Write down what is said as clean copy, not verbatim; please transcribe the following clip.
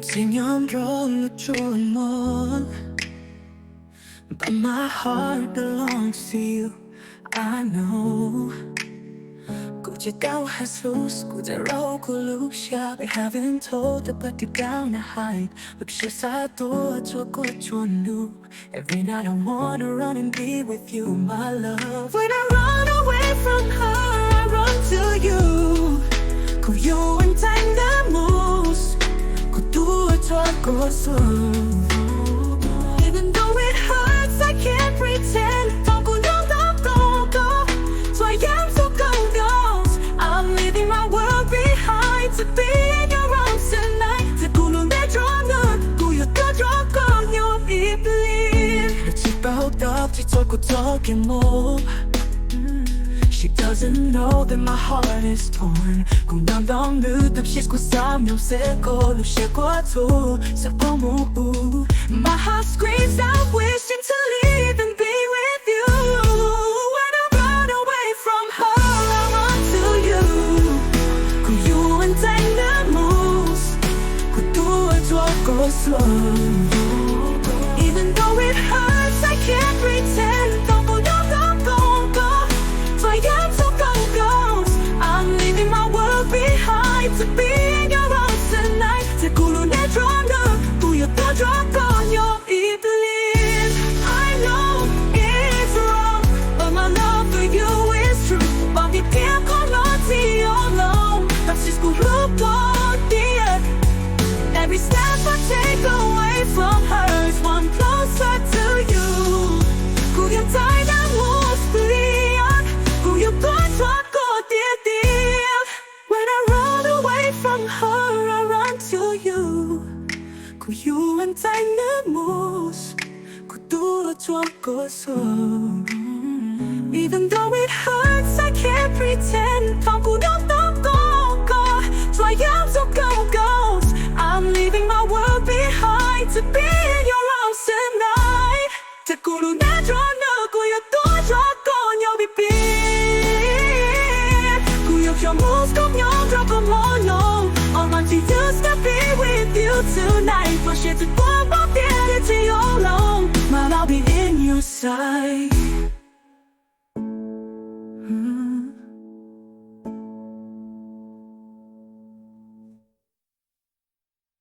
지면으로 좋은 넌 But my heart belongs to you I know 꾸짖다고 Jesus 그대로 굴루샤 They haven't told you but deep down I hide 흑실사도 어쩌고 좋노 Every night I wanna run and be with you my love When I run away from her I run to you 고요한 땡나무스 고두어 젖고서 Even though it hurts I can't pretend 더 꾸려도 So I am so confused I'm leaving my world behind To be in your arms tonight 자꾸는 내 dro는 꾸역떠들었거든요 I believe 집 뻗었지 털고 덕에 뭐 She doesn't know that my heart is torn 공감동 느낌 씻고 싸면 새고 눕시고도 슬퍼무 My heart screams out wishing to leave and be with you When I run away from her I run to you 고요한 땡나무스 고두어 줬고서 Even though it hurts I can't pretend 더 To be in your arms tonight 자꾸는 내 dro는 꾸역떠들었거든요 I believe I know it's wrong But my love for you is true 마음이 핀 콜로티 alone 난 씻고 흙어디에 Every step I take away from her is one closer to you 꾸역 달다 모습이 꾸역떠들었고 When I run away from her, I run to you 고요한 땡나무스 고두어 줬고서 Even though it hurts, I can't pretend 더 꾸렸던 거고 So I am so go-go's I'm leaving my world behind To be in your arms tonight 자꾸는 내 dro는 꾸역떠들었거든요 Your moves come on, drop them all low I want you to stop be with you tonight But shit, it's one more day, it's your long But I'll be in your side